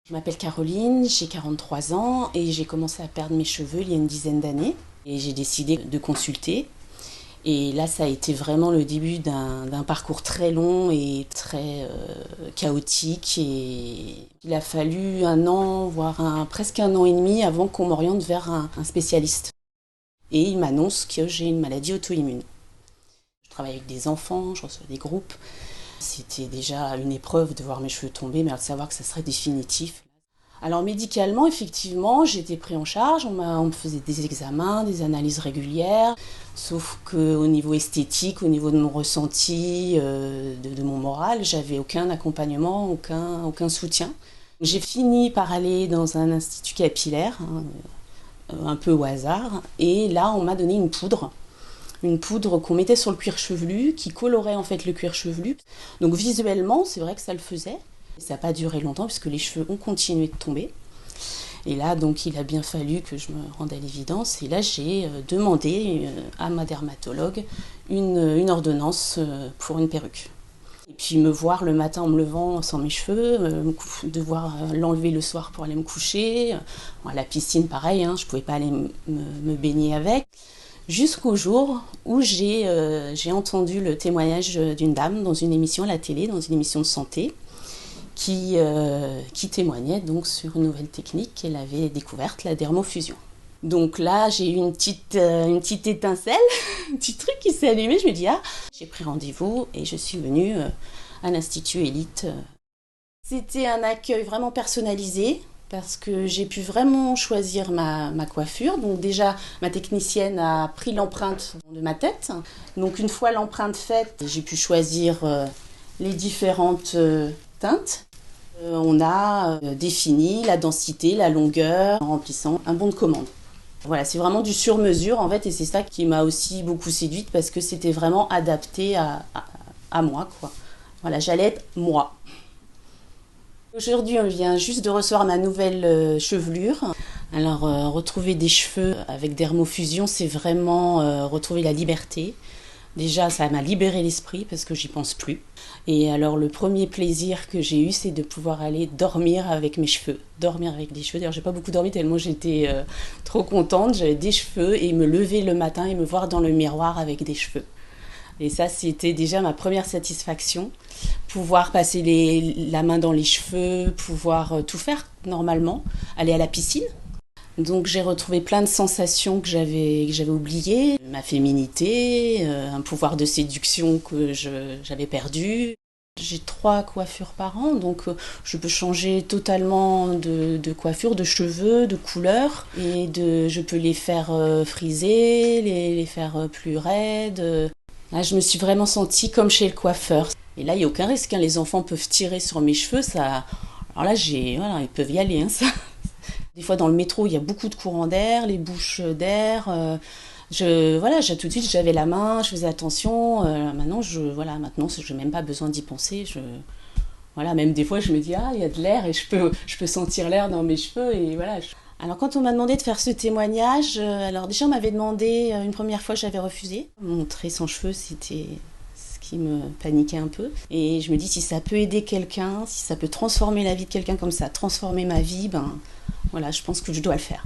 Je m'appelle Caroline, j'ai 43 ans et j'ai commencé à perdre mes cheveux il y a une dizaine d'années. Et j'ai décidé de consulter. Et là, ça a été vraiment le début d'un parcours très long et très chaotique. Et il a fallu un an, voire presque un an et demi avant qu'on m'oriente vers un spécialiste. Et il m'annonce que j'ai une maladie auto-immune. Je travaille avec des enfants, je reçois des groupes. C'était déjà une épreuve de voir mes cheveux tomber, mais de savoir que ça serait définitif. Alors médicalement, effectivement, j'ai été pris en charge, on me faisait des examens, des analyses régulières, sauf qu'au niveau esthétique, au niveau de mon ressenti, de mon moral, j'avais aucun accompagnement, aucun soutien. J'ai fini par aller dans un institut capillaire, un peu au hasard, et là on m'a donné une poudre qu'on mettait sur le cuir chevelu, qui colorait en fait le cuir chevelu. Donc visuellement, c'est vrai que ça le faisait. Ça n'a pas duré longtemps puisque les cheveux ont continué de tomber. Et là, donc, il a bien fallu que je me rende à l'évidence. Et là, j'ai demandé à ma dermatologue une ordonnance pour une perruque. Et puis me voir le matin en me levant sans mes cheveux, devoir l'enlever le soir pour aller me coucher. Bon, à la piscine, pareil, hein, je ne pouvais pas aller me baigner avec. Jusqu'au jour où j'ai entendu le témoignage d'une dame dans une émission à la télé, dans une émission de santé, qui témoignait donc sur une nouvelle technique qu'elle avait découverte, la dermofusion. Donc là, j'ai eu une petite étincelle, un petit truc qui s'est allumé. Je me dis, ah, j'ai pris rendez-vous et je suis venue à l'Institut Élite. C'était un accueil vraiment personnalisé parce que j'ai pu vraiment choisir ma coiffure. Donc déjà, ma technicienne a pris l'empreinte de ma tête. Donc une fois l'empreinte faite, j'ai pu choisir les différentes teintes. On a défini la densité, la longueur en remplissant un bon de commande. Voilà, c'est vraiment du sur-mesure en fait, et c'est ça qui m'a aussi beaucoup séduite parce que c'était vraiment adapté à moi, quoi. Voilà, j'allais être moi. Aujourd'hui, on vient juste de recevoir ma nouvelle chevelure. Alors, retrouver des cheveux avec dermofusion, c'est vraiment retrouver la liberté. Déjà, ça m'a libéré l'esprit parce que j'y pense plus. Et alors, le premier plaisir que j'ai eu, c'est de pouvoir aller dormir avec mes cheveux. Dormir avec des cheveux. D'ailleurs, j'ai pas beaucoup dormi tellement j'étais trop contente. J'avais des cheveux et me lever le matin et me voir dans le miroir avec des cheveux. Et ça, c'était déjà ma première satisfaction. Pouvoir passer la main dans les cheveux, pouvoir tout faire normalement. Aller à la piscine. Donc j'ai retrouvé plein de sensations que j'avais oubliées, ma féminité, un pouvoir de séduction que j'avais perdu. J'ai 3 coiffures par an, donc je peux changer totalement de coiffure, de cheveux, de couleur, et je peux les faire friser, les faire plus raides. Là, je me suis vraiment sentie comme chez le coiffeur. Et là, il n'y a aucun risque, hein. Les enfants peuvent tirer sur mes cheveux, ça. Alors là, voilà, ils peuvent y aller, hein, ça. Des fois, dans le métro, il y a beaucoup de courants d'air, les bouches d'air. Voilà, tout de suite, j'avais la main, je faisais attention. Maintenant, je n'ai même pas besoin d'y penser. Voilà, même des fois, je me dis, ah, il y a de l'air et je peux sentir l'air dans mes cheveux. Et voilà. Alors, quand on m'a demandé de faire ce témoignage, alors déjà, on m'avait demandé, une première fois, j'avais refusé. Montrer sans cheveux, c'était ce qui me paniquait un peu. Et je me dis, si ça peut aider quelqu'un, si ça peut transformer la vie de quelqu'un comme ça, transformer ma vie, ben. Voilà, je pense que je dois le faire.